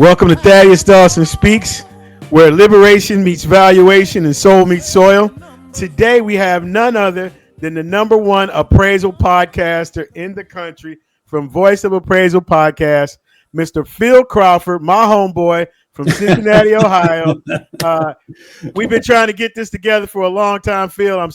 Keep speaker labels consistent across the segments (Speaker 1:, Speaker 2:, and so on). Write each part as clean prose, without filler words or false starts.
Speaker 1: Welcome to Thaddaus Dawson Speaks, where liberation meets valuation and soul meets soil. Today we have none other than the number one appraisal podcaster in the country from Voice of Appraisal Podcast, Mr. Phil Crawford, my homeboy from Cincinnati, Ohio. We've been trying to get this together for a long time, Phil. I'm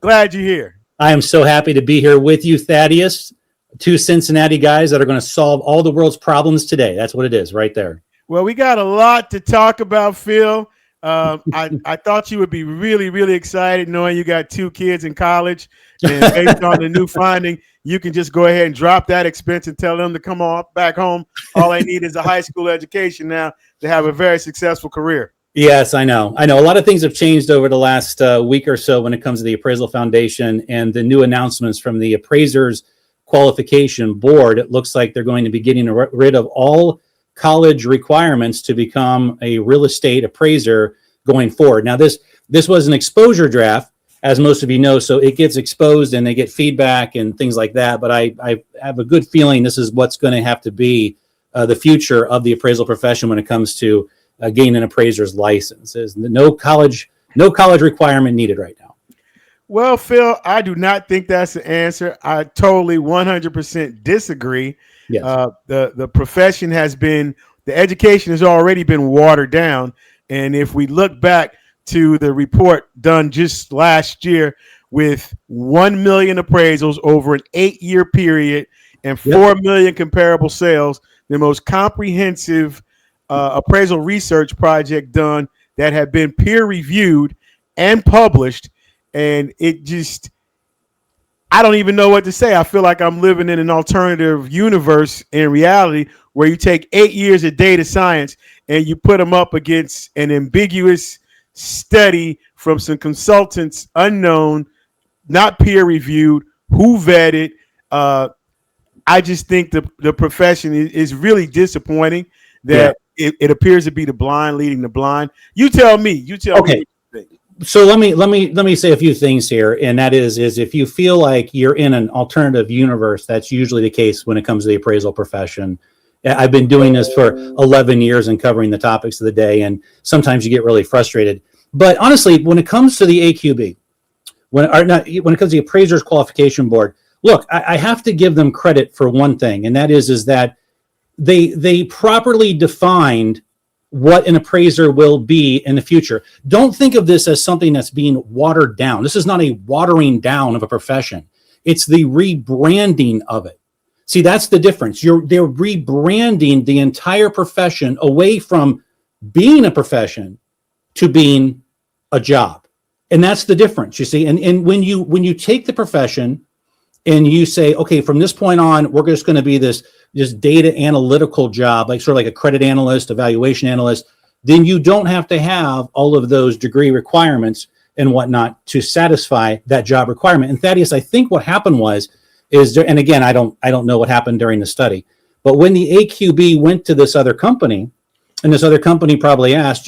Speaker 1: glad you're here.
Speaker 2: I am so happy to be here with you, Thaddaus. Two Cincinnati guys that are going to solve all the world's problems today. That's what it is right there.
Speaker 1: Well, we got a lot to talk about, Phil. I thought you would be really, really excited knowing you got two kids in college. And based on the new finding, you can just go ahead and drop that expense and tell them to come on back home. All they need is a high school education now to have a very successful career.
Speaker 2: Yes, I know. A lot of things have changed over the last week or so when it comes to the Appraisal Foundation and the new announcements from the Appraisers Qualification Board. It looks like they're going to be getting rid of all college requirements to become a real estate appraiser going forward. Now, this was an exposure draft, as most of you know, so it gets exposed and they get feedback and things like that. But I have a good feeling this is what's going to have to be the future of the appraisal profession when it comes to gaining an appraiser's license. There's no college requirement needed right now.
Speaker 1: Well, Phil, I do not think that's the answer. I totally 100% disagree.
Speaker 2: Yes.
Speaker 1: The profession the education has already been watered down. And if we look back to the report done just last year with 1 million appraisals over an 8-year period and 4 million comparable sales, the most comprehensive appraisal research project done that had been peer reviewed and published. And I don't even know what to say. I feel like I'm living in an alternative universe in reality where you take 8 years of data science and you put them up against an ambiguous study from some consultants unknown, not peer reviewed, who vetted. I just think the profession is really disappointing that it appears to be the blind leading the blind. You tell me.
Speaker 2: Okay. So let me say a few things here, and that is if you feel like you're in an alternative universe, that's usually the case when it comes to the appraisal profession. I've been doing this for 11 years and covering the topics of the day, and sometimes you get really frustrated. But honestly, when it comes to the AQB, when it comes to the Appraisers Qualification Board, look, I have to give them credit for one thing, and that is that they properly defined what an appraiser will be in the future. Don't think of this as something that's being watered down. This is not a watering down of a profession. It's the rebranding of it. See, that's the difference. They're rebranding the entire profession away from being a profession to being a job. And that's the difference, you see. And when you take the profession and you say, okay, from this point on, we're just going to be this data analytical job, like sort of like a credit analyst, evaluation analyst, then you don't have to have all of those degree requirements and whatnot to satisfy that job requirement. And Thaddaus, I think what happened and again, I don't know what happened during the study, but when the AQB went to this other company, and this other company probably asked,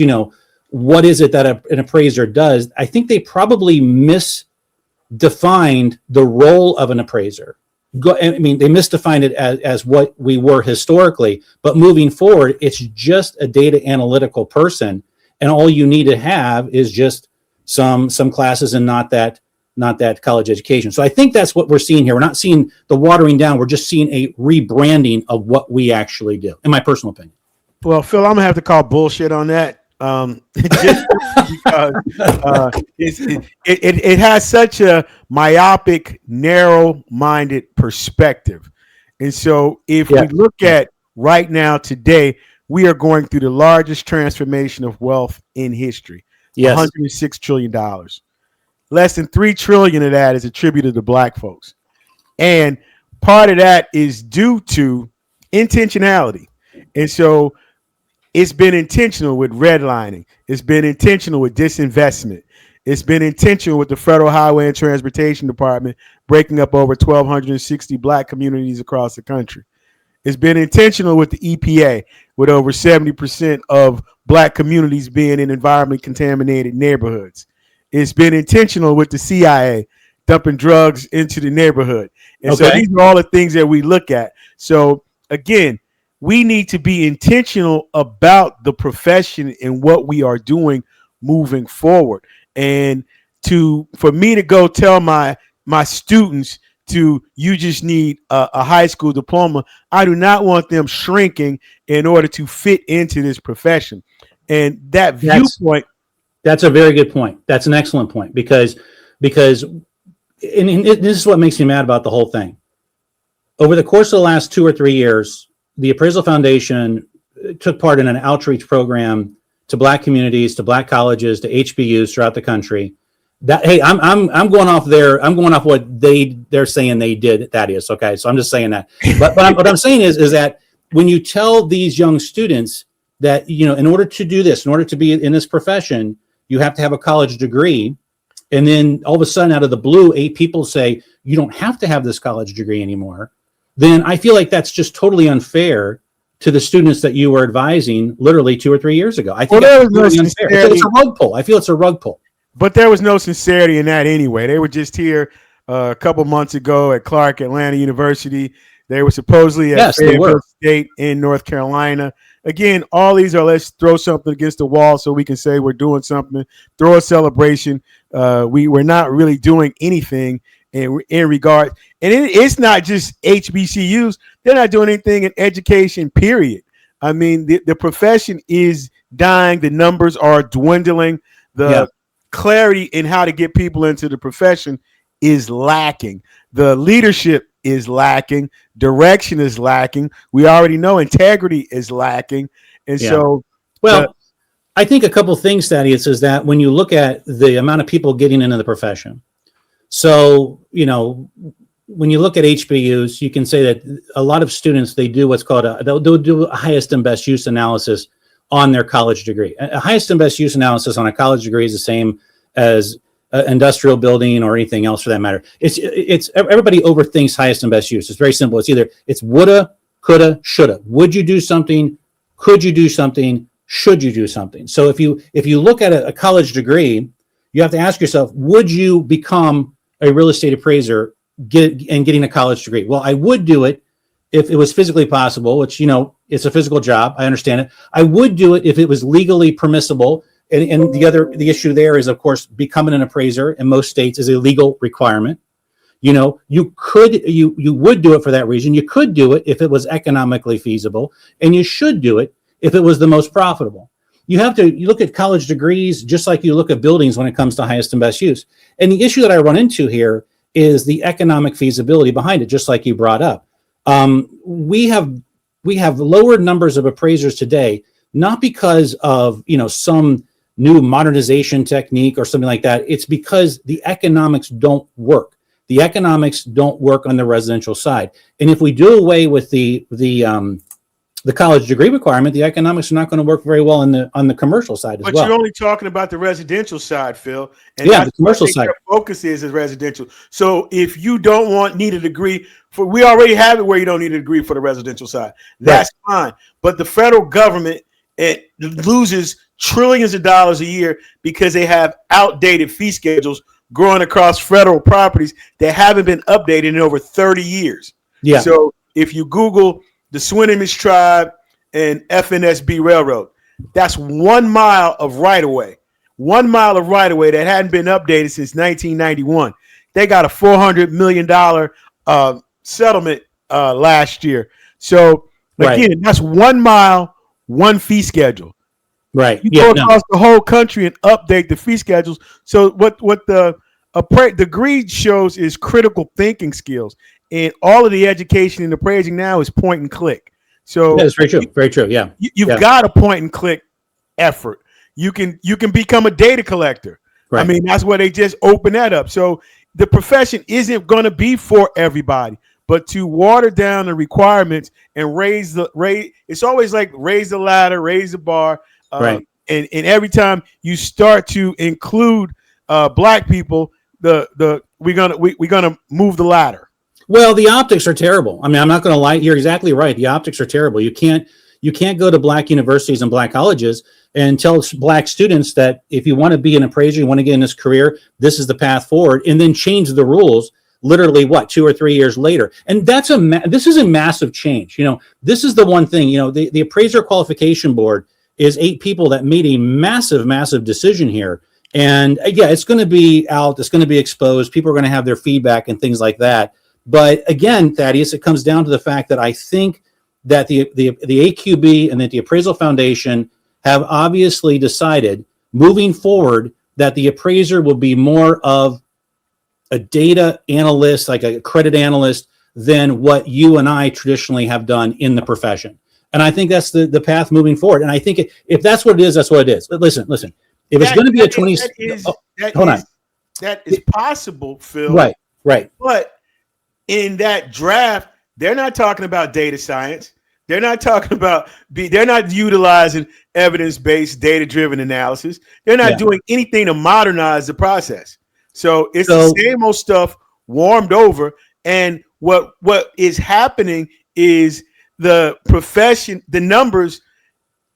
Speaker 2: what is it that an appraiser does? I think they probably misdefined the role of an appraiser. They misdefined it as what we were historically, but moving forward, it's just a data analytical person, and all you need to have is just some classes and not that college education. So I think that's what we're seeing here. We're not seeing the watering down. We're just seeing a rebranding of what we actually do, in my personal opinion.
Speaker 1: Well, Phil, I'm gonna have to call bullshit on that. Just because it has such a myopic, narrow-minded perspective. And so if we look at right now today, we are going through the largest transformation of wealth in history.
Speaker 2: Yes.
Speaker 1: $106 trillion. Less than $3 trillion of that is attributed to black folks. And part of that is due to intentionality. And so it's been intentional with redlining. It's been intentional with disinvestment. It's been intentional with the Federal Highway and Transportation Department breaking up over 1,260 black communities across the country. It's been intentional with the EPA, with over 70% of black communities being in environmentally contaminated neighborhoods. It's been intentional with the CIA dumping drugs into the neighborhood. And so these are all the things that we look at. So again, we need to be intentional about the profession and what we are doing moving forward. And for me to go tell my students you just need a high school diploma, I do not want them shrinking in order to fit into this profession. And that viewpoint.
Speaker 2: That's a very good point. That's an excellent point because this is what makes me mad about the whole thing. Over the course of the last 2 or 3 years, the Appraisal Foundation took part in an outreach program to Black communities, to Black colleges, to HBUs throughout the country. That, hey, I'm going off what they're saying they did. That is okay. So I'm just saying that. But what I'm saying is that when you tell these young students that, in order to do this, in order to be in this profession, you have to have a college degree. And then all of a sudden, out of the blue, 8 people say, you don't have to have this college degree anymore. Then I feel like that's just totally unfair to the students that you were advising literally 2 or 3 years ago. I think it's unfair. It's a rug pull. I feel it's a rug pull.
Speaker 1: But there was no sincerity in that anyway. They were just here a couple months ago at Clark Atlanta University. They were supposedly at Fayetteville State in North Carolina. Again, all these are let's throw something against the wall so we can say we're doing something, throw a celebration. We're not really doing anything in regard. And it's not just HBCUs. They're not doing anything in education, period. I mean, the profession is dying. The numbers are dwindling. The clarity in how to get people into the profession is lacking. The leadership is lacking. Direction is lacking. We already know integrity is lacking. And so,
Speaker 2: I think a couple of things, Thaddaus, is that when you look at the amount of people getting into the profession, so, when you look at HBUs, you can say that a lot of students, they do what's called they'll do a highest and best use analysis on their college degree. A highest and best use analysis on a college degree is the same as industrial building or anything else for that matter. It's everybody overthinks highest and best use. It's very simple. It's woulda, coulda, shoulda. Would you do something? Could you do something? Should you do something? So if you look at a college degree, you have to ask yourself, would you become a real estate appraiser getting a college degree? Well, I would do it if it was physically possible, which, it's a physical job. I understand it. I would do it if it was legally permissible. And the issue there is, of course, becoming an appraiser in most states is a legal requirement. You would do it for that reason. You could do it if it was economically feasible, and you should do it if it was the most profitable. You look at college degrees just like you look at buildings when it comes to highest and best use. And the issue that I run into here is the economic feasibility behind it, just like you brought up. We have lower numbers of appraisers today, not because of some new modernization technique or something like that. It's because the economics don't work. The economics don't work on the residential side. And if we do away with the college degree requirement, the economics are not going to work very well on the commercial side as well.
Speaker 1: But you're only talking about the residential side, Phil. And
Speaker 2: the commercial side.
Speaker 1: Focus is residential. So if you don't need a degree we already have it where you don't need a degree for the residential side. That's fine. But the federal government loses trillions of dollars a year because they have outdated fee schedules growing across federal properties that haven't been updated in over 30 years. Yeah. So if you Google the Swinomish Tribe and FNSB Railroad, that's 1 mile of right-of-way. 1 mile of right-of-way that hadn't been updated since 1991. They got a $400 million settlement last year. So, again, that's 1 mile, one fee schedule.
Speaker 2: Right.
Speaker 1: You go across the whole country and update the fee schedules. So what the degree shows is critical thinking skills. And all of the education in appraising now is point and click. So
Speaker 2: that's very true. Very true. Yeah.
Speaker 1: You've got a point and click effort. You can become a data collector. Right. I mean, that's where they just open that up. So the profession isn't going to be for everybody, but to water down the requirements and raise it's always like raise the ladder, raise the bar. Right. And every time you start to include Black people, we're gonna move the ladder.
Speaker 2: Well, the optics are terrible. I mean, I'm not going to lie. You're exactly right. The optics are terrible. You can't go to Black universities and Black colleges and tell Black students that if you want to be an appraiser, you want to get in this career, this is the path forward, and then change the rules literally 2 or 3 years later. And that's this is a massive change. This is the one thing, the appraiser qualification board is 8 people that made a massive decision here. And yeah, it's going to be out, it's going to be exposed. People are going to have their feedback and things like that. But again, Thaddeus, it comes down to the fact that I think that the AQB and that the Appraisal Foundation have obviously decided moving forward that the appraiser will be more of a data analyst, like a credit analyst, than what you and I traditionally have done in the profession. And I think that's the path moving forward. And I think if that's what it is, that's what it is. But listen. If it's going to be a 20,
Speaker 1: that is possible, Phil.
Speaker 2: Right.
Speaker 1: But in that draft, they're not talking about data science. They're not talking about. They're not utilizing evidence-based, data-driven analysis. They're not doing anything to modernize the process. So it's the same old stuff warmed over. And what is happening is the profession, the numbers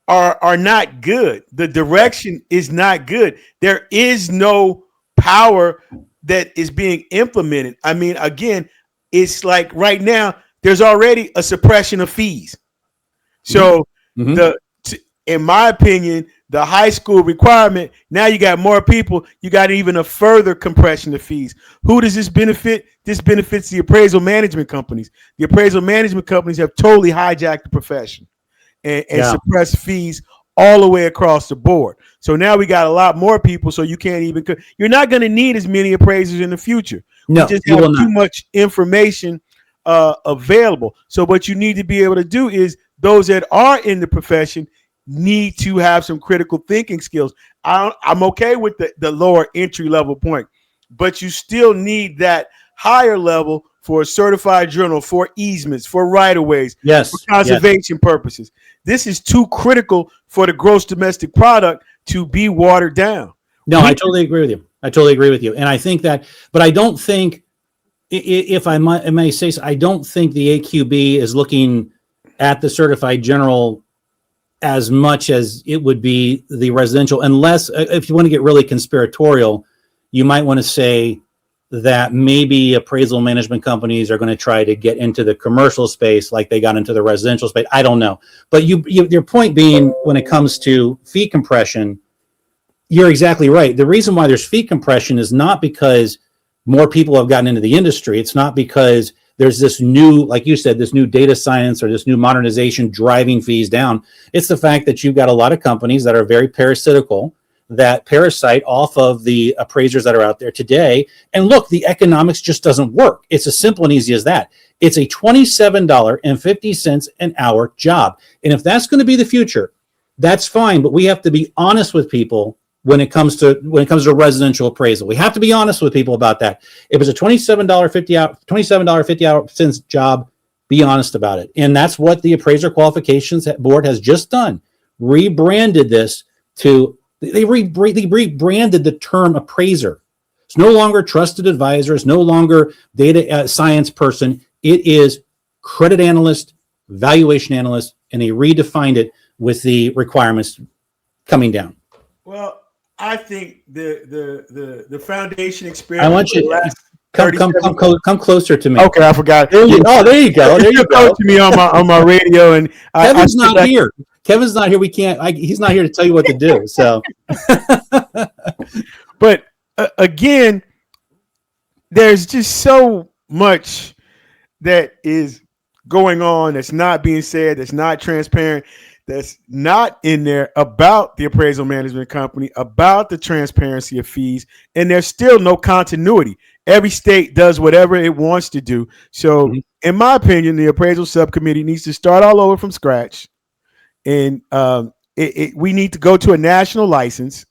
Speaker 1: are not good. The direction is not good. There is no power that is being implemented. I mean, again, it's like right now, there's already a suppression of fees. So in my opinion, the high school requirement, now you got more people, you got even a further compression of fees. Who does this benefit? This benefits the appraisal management companies. The appraisal management companies have totally hijacked the profession and suppressed fees all the way across the board. So now we got a lot more people, so you're not going to need as many appraisers in the future.
Speaker 2: No,
Speaker 1: we just have too much information available. So what you need to be able to do is those that are in the profession need to have some critical thinking skills. I'm okay with the lower entry level point, but you still need that higher level for a certified journal, for easements, for right-of-ways, for conservation purposes. This is too critical for the gross domestic product to be watered down.
Speaker 2: No, I totally agree with you. And I think that, but I don't think, if I may say so, I don't think the AQB is looking at the certified general as much as it would be the residential, unless if you want to get really conspiratorial, you might want to say that maybe appraisal management companies are going to try to get into the commercial space like they got into the residential space. I don't know. But your point being, when it comes to fee compression, you're exactly right. The reason why there's fee compression is not because more people have gotten into the industry. It's not because there's this new, like you said, this new data science or this new modernization driving fees down. It's the fact that you've got a lot of companies that are very parasitical, that parasite off of the appraisers that are out there today. And look, the economics just doesn't work. It's as simple and easy as that. It's a $27.50 an hour job. And if that's going to be the future, that's fine. But we have to be honest with people when it comes to residential appraisal. We have to be honest with people about that. If it's a $27.50 job, be honest about it. And that's what the Appraiser Qualifications Board has just done. Rebranded this to, they rebranded the term appraiser. It's no longer trusted advisor. It's no longer data science person. It is credit analyst, valuation analyst, and they redefined it with the requirements coming down.
Speaker 1: Well, I think the foundation experience.
Speaker 2: I want you to come closer to me.
Speaker 1: Okay, I forgot.
Speaker 2: There you go. There you go. There you go.
Speaker 1: To me on my radio, and
Speaker 2: Kevin's not here. Kevin's not here. We can't. He's not here to tell you what to do. So,
Speaker 1: but again, there's just so much that is going on that's not being said, that's not transparent, that's not in there about the appraisal management company, about the transparency of fees, and there's still no continuity. Every state does whatever it wants to do. So, in my opinion, the appraisal subcommittee needs to start all over from scratch, and we need to go to a national license.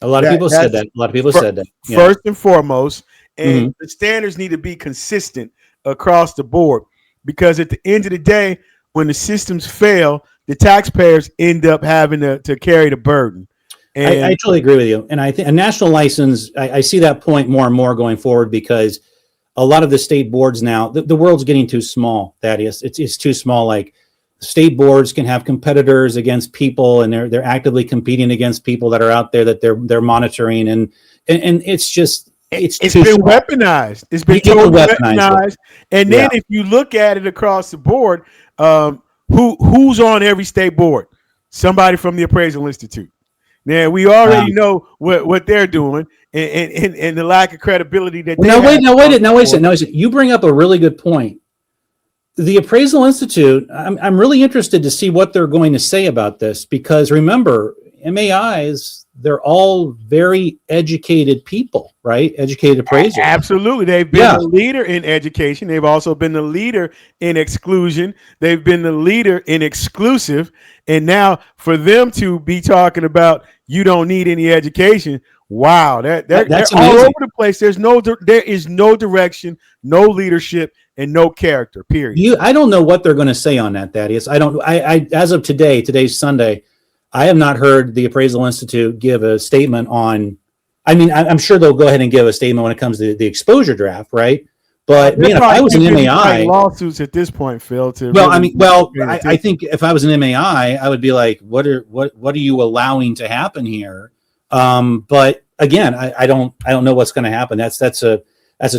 Speaker 2: A lot of people said that. Yeah.
Speaker 1: First and foremost, and the standards need to be consistent across the board, because at the end of the day, when the systems fail, the taxpayers end up having to carry the burden. And
Speaker 2: I totally agree with you. And I think a national license, I see that point more and more going forward, because a lot of the state boards now, the world's getting too small, Thaddeus. It's too small. Like, state boards can have competitors against people, and they're actively competing against people that are out there that they're monitoring. And it's just, It's
Speaker 1: been
Speaker 2: too small.
Speaker 1: weaponized. It's been
Speaker 2: You
Speaker 1: totally
Speaker 2: weaponize
Speaker 1: weaponized. And then if you look at it across the board, who's on every state board? Somebody from the Appraisal Institute. Now we already know what they're doing and the lack of credibility that they have.
Speaker 2: Now wait a second. You bring up a really good point. The Appraisal Institute, I'm really interested to see what they're going to say about this, because remember, MAIs, they're all very educated people, right? Educated appraisers.
Speaker 1: Absolutely. They've been the leader in education. They've also been the leader in exclusion. They've been the leader in exclusive. And now for them to be talking about you don't need any education, wow, they're all over the place. There is no direction, no leadership, and no character, period.
Speaker 2: I don't know what they're going to say on that, Thaddeus. I as of today's Sunday, I have not heard the Appraisal Institute give a statement on, I mean, I'm sure they'll go ahead and give a statement when it comes to the exposure draft, right? But man, if I was an MAI,
Speaker 1: lawsuits at this point, Phil.
Speaker 2: I think if I was an MAI, I would be like, what are you allowing to happen here? But again, I don't know what's going to happen. That's a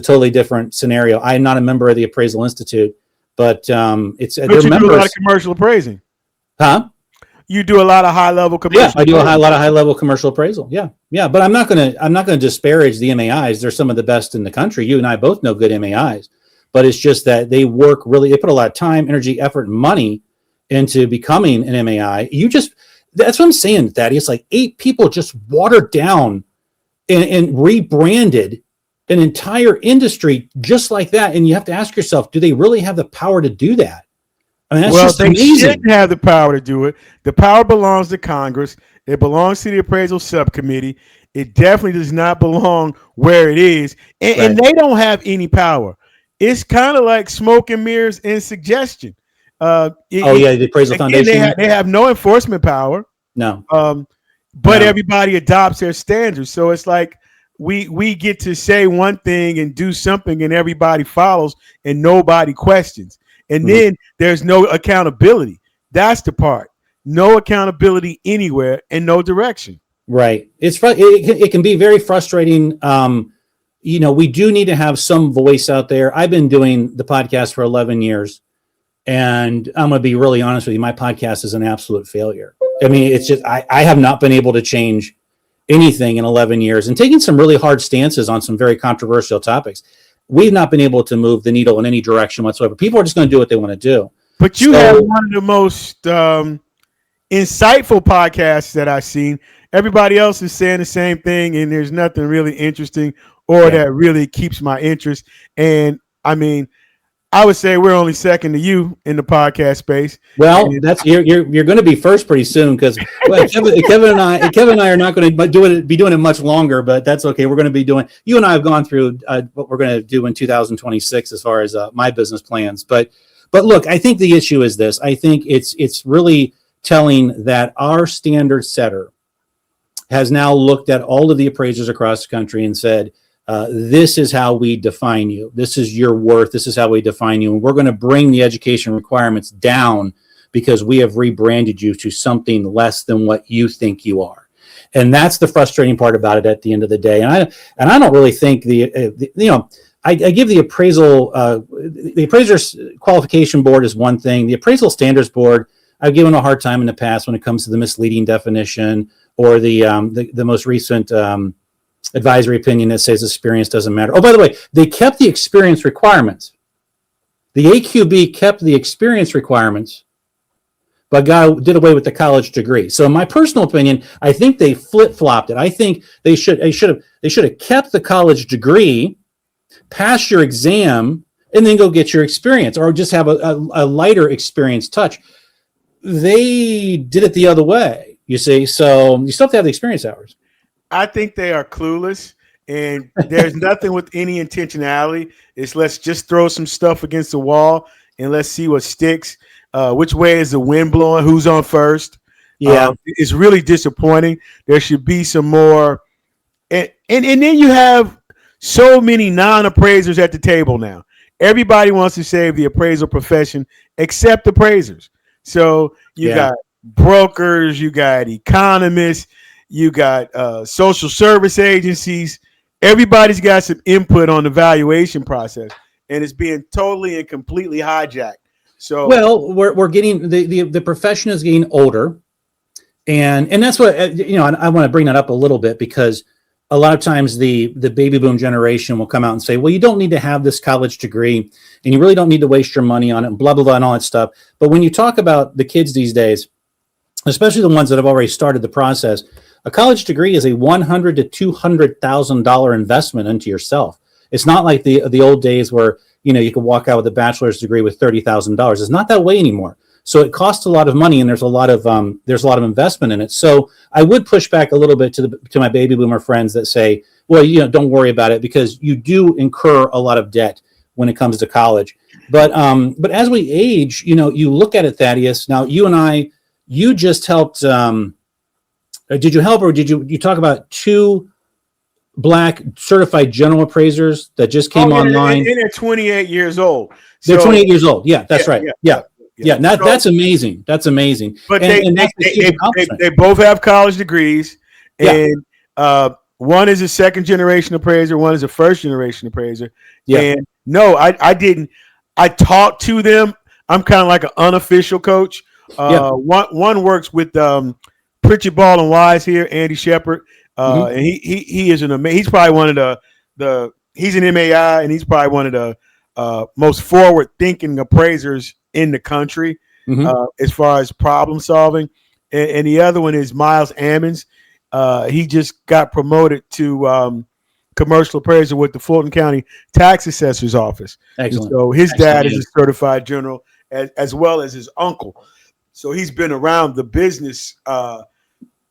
Speaker 2: totally different scenario. I'm not a member of the Appraisal Institute, but it's
Speaker 1: you do a lot of commercial appraising,
Speaker 2: huh?
Speaker 1: You do a lot of high level commercial.
Speaker 2: Yeah, I do a lot of high level commercial appraisal. Yeah, but I'm not gonna disparage the MAIs. They're some of the best in the country. You and I both know good MAIs, but it's just that they put a lot of time, energy, effort, and money into becoming an MAI. That's what I'm saying, Thaddeus. Like 8 people just watered down and rebranded an entire industry just like that. And you have to ask yourself, do they really have the power to do that? I mean, that's just amazing.
Speaker 1: They shouldn't have the power to do it. The power belongs to Congress. It belongs to the appraisal subcommittee. It definitely does not belong where it is. And they don't have any power. It's kind of like smoke and mirrors and suggestion.
Speaker 2: The Appraisal Foundation.
Speaker 1: They have no enforcement power.
Speaker 2: No.
Speaker 1: But everybody adopts their standards. So it's like we get to say one thing and do something and everybody follows and nobody questions. And then there's no accountability. That's the part. No accountability anywhere and no direction.
Speaker 2: Right. It can be very frustrating. We do need to have some voice out there. I've been doing the podcast for 11 years, and I'm going to be really honest with you. My podcast is an absolute failure. I mean, it's just I have not been able to change anything in 11 years, and taking some really hard stances on some very controversial topics. We've not been able to move the needle in any direction whatsoever. People are just going to do what they want to do.
Speaker 1: But you have one of the most insightful podcasts that I've seen. Everybody else is saying the same thing, and there's nothing really interesting or that really keeps my interest. And I mean, I would say we're only second to you in the podcast space.
Speaker 2: Well, you're going to be first pretty soon, because Kevin and I are not going to be doing it much longer, but that's okay. We're going to be doing. You and I have gone through what we're going to do in 2026 as far as my business plans. But look, I think the issue is this. I think it's really telling that our standard setter has now looked at all of the appraisers across the country and said, this is how we define you. This is your worth. This is how we define you. And we're going to bring the education requirements down because we have rebranded you to something less than what you think you are. And that's the frustrating part about it at the end of the day. And I don't really think I give the appraiser's qualification board is one thing. The appraisal standards board, I've given a hard time in the past when it comes to the misleading definition or the most recent advisory opinion that says experience doesn't matter. Oh, by the way, they kept the experience requirements. The AQB kept the experience requirements, but did away with the college degree. So in my personal opinion, I think they flip-flopped it. I think they should have kept the college degree, pass your exam, and then go get your experience, or just have a lighter experience touch. They did it the other way, you see. So you still have to have the experience hours.
Speaker 1: I think they are clueless, and there's nothing with any intentionality. It's let's just throw some stuff against the wall and let's see what sticks. Which way is the wind blowing? Who's on first?
Speaker 2: Yeah,
Speaker 1: it's really disappointing. There should be some more. And then you have so many non-appraisers at the table now. Everybody wants to save the appraisal profession except appraisers. So you got brokers, you got economists, you got social service agencies, everybody's got some input on the valuation process, and it's being totally and completely hijacked. So,
Speaker 2: well, we're getting the profession is getting older, and that's what and I want to bring that up a little bit because a lot of times the baby boom generation will come out and say, well, you don't need to have this college degree, and you really don't need to waste your money on it, and blah blah blah, and all that stuff. But when you talk about the kids these days, especially the ones that have already started the process, a college degree is a $100,000 to $200,000 investment into yourself. It's not like the old days where you could walk out with a bachelor's degree with $30,000. It's not that way anymore. So it costs a lot of money, and there's a lot of investment in it. So I would push back a little bit to my baby boomer friends that say, well, don't worry about it, because you do incur a lot of debt when it comes to college. But as we age, you look at it, Thaddaus. Now you and I, you just helped. Did you help, or did you talk about 2 Black certified general appraisers that just came online?
Speaker 1: And they're 28 years old.
Speaker 2: They're 28 years old. Yeah, that's right. Yeah. That's amazing. That's amazing.
Speaker 1: But they both have college degrees, and one is a second generation appraiser, one is a first generation appraiser. Yeah. And no, I didn't. I talked to them. I'm kind of like an unofficial coach. One works with Pritchard Ball and Wise here, Andy Shepard, and he is he's probably one of he's an MAI, and he's probably one of the most forward thinking appraisers in the country as far as problem solving. And the other one is Miles Ammons. He just got promoted to commercial appraiser with the Fulton County Tax Assessor's Office. Excellent. And so his dad is a certified general, as well as his uncle. So he's been around the business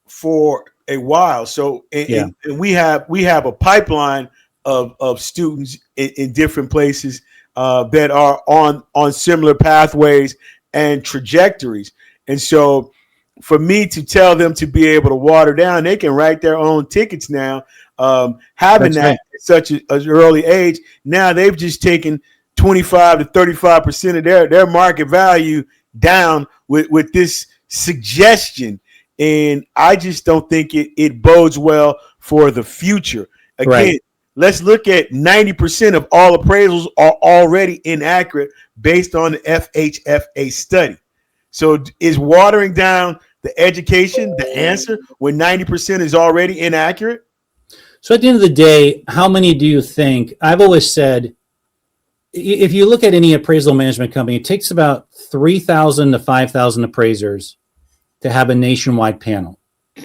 Speaker 1: for a while. So and we have a pipeline of students in different places that are on similar pathways and trajectories. And so for me to tell them to be able to water down, they can write their own tickets now. Having at such an early age, now they've just taken 25 to 35% of their market value down with this suggestion. And I just don't think it bodes well for the future. Again, let's look at 90% of all appraisals are already inaccurate based on the FHFA study. So is watering down the education the answer when 90% is already inaccurate?
Speaker 2: So at the end of the day, how many do you think? I've always said, if you look at any appraisal management company, it takes about 3,000 to 5,000 appraisers to have a nationwide panel.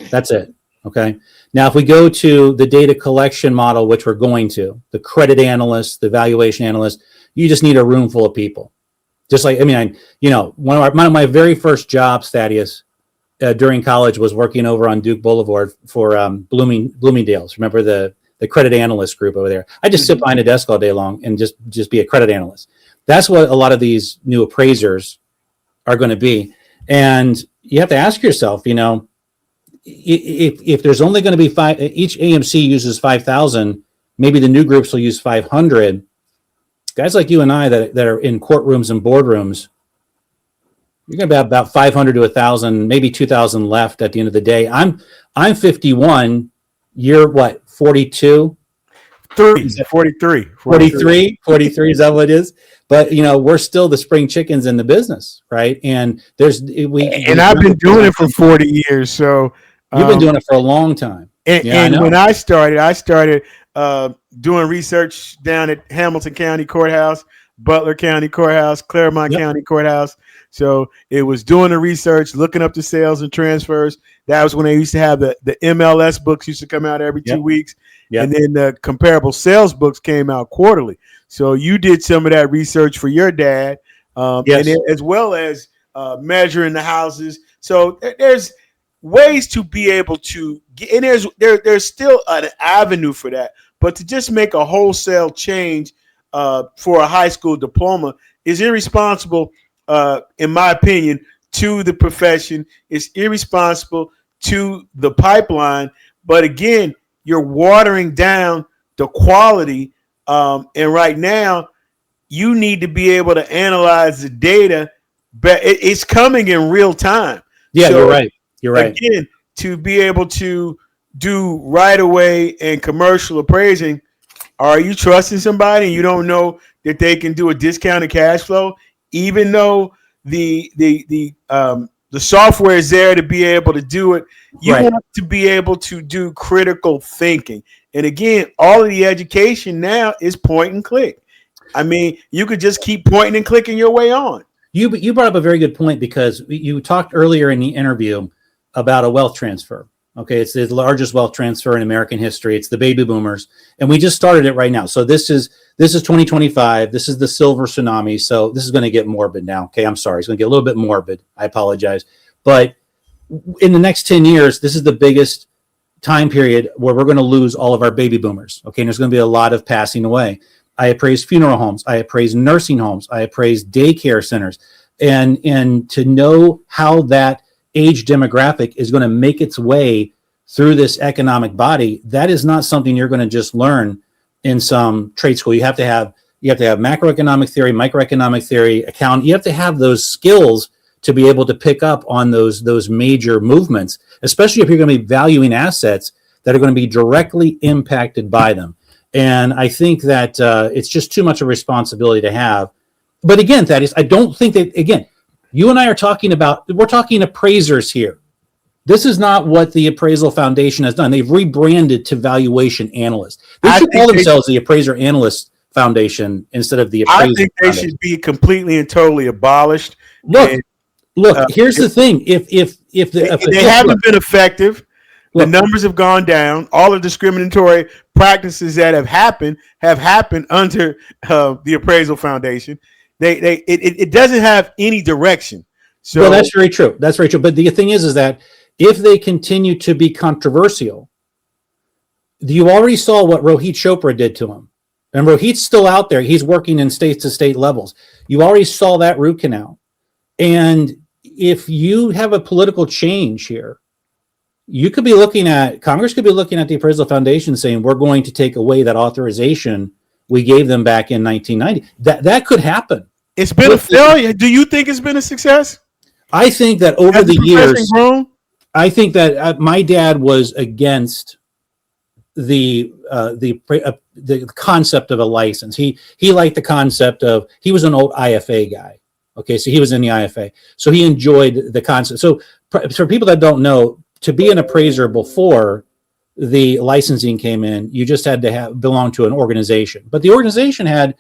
Speaker 2: That's it. Okay. Now, if we go to the data collection model, which we're going to, the credit analyst, the valuation analyst, you just need a room full of people. Just like, one of my very first jobs, Thaddaus, during college was working over on Duke Boulevard for Bloomingdale's. Remember the credit analyst group over there? I just sit behind a desk all day long and just be a credit analyst. That's what a lot of these new appraisers are going to be. And you have to ask yourself, if there's only going to be each AMC uses 5,000, maybe the new groups will use 500. Guys like you and I that are in courtrooms and boardrooms, you're going to have about 500 to 1,000, maybe 2,000 left at the end of the day. I'm 51. You're what, 42?
Speaker 1: 43.
Speaker 2: 43 is that what it is? But we're still the spring chickens in the business, right? And
Speaker 1: I've been doing it for 40 years. So
Speaker 2: you've been doing it for a long time.
Speaker 1: And when I started doing research down at Hamilton County Courthouse, Butler County Courthouse, Claremont County Courthouse. So it was doing the research, looking up the sales and transfers. That was when they used to have the MLS books used to come out every 2 weeks. And then the comparable sales books came out quarterly. So you did some of that research for your dad, and then, as well as measuring the houses. So there's ways to be able to get, and there's still an avenue for that. But to just make a wholesale change for a high school diploma is irresponsible, in my opinion, to the profession. It's irresponsible to the pipeline. But again, you're watering down the quality. And right now, you need to be able to analyze the data, but it's coming in real time.
Speaker 2: Yeah, so, you're right.
Speaker 1: Again, to be able to do right away and commercial appraising, are you trusting somebody and you don't know that they can do a discounted cash flow, even though the software is there to be able to do it? You
Speaker 2: Right.
Speaker 1: want to be able to do critical thinking. And again, all of the education now is point and click. I mean, you could just keep pointing and clicking your way on.
Speaker 2: You brought up a very good point, because you talked earlier in the interview about a wealth transfer. Okay, it's the largest wealth transfer in American history. It's the baby boomers, and we just started it right now. So this is 2025. This is the silver tsunami. So this is going to get morbid now. Okay, I'm sorry. It's going to get a little bit morbid. I apologize. But in the next 10 years, this is the biggest time period where we're going to lose all of our baby boomers. Okay, and there's going to be a lot of passing away. I appraise funeral homes. I appraise nursing homes. I appraise daycare centers, and to know how that age demographic is going to make its way through this economic body, that is not something you're going to just learn in some trade school. You have to have macroeconomic theory, microeconomic theory, account. You have to have those skills to be able to pick up on those major movements, especially if you're going to be valuing assets that are going to be directly impacted by them. And I think that it's just too much of a responsibility to have. But again, Thaddeus, I don't think that, again, you and I are we're talking appraisers here. This is not what the Appraisal Foundation has done. They've rebranded to Valuation Analyst. They should call themselves the Appraiser Analyst Foundation instead of the Appraisal
Speaker 1: I think they
Speaker 2: Foundation.
Speaker 1: should be completely and totally abolished.
Speaker 2: Look, here's the thing. If
Speaker 1: they haven't been effective, the numbers have gone down. All the discriminatory practices that have happened under the Appraisal Foundation. It doesn't have any direction. So
Speaker 2: well, that's very true. That's very true. But the thing is that if they continue to be controversial, you already saw what Rohit Chopra did to him. And Rohit's still out there. He's working in state-to-state levels. You already saw that root canal. And if you have a political change here, Congress could be looking at the Appraisal Foundation saying, we're going to take away that authorization we gave them back in 1990. That could happen.
Speaker 1: It's been a failure. Do you think it's been a success?
Speaker 2: I think that over the years, I think that my dad was against the concept of a license. He liked the concept of, he was an old IFA guy. Okay, so he was in the IFA, so he enjoyed the concept. So for people that don't know, to be an appraiser before the licensing came in, you just had to belong to an organization. But the organization had,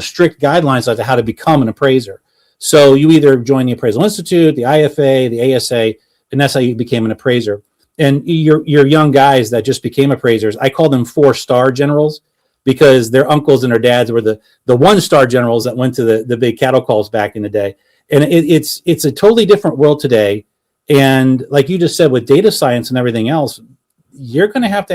Speaker 2: strict guidelines as to how to become an appraiser. So you either join the Appraisal Institute, the IFA, the ASA, and that's how you became an appraiser. And your young guys that just became appraisers, I call them 4-star generals, because their uncles and their dads were the 1-star generals that went to the big cattle calls back in the day. And it's a totally different world today. And like you just said, with data science and everything else, you're going to have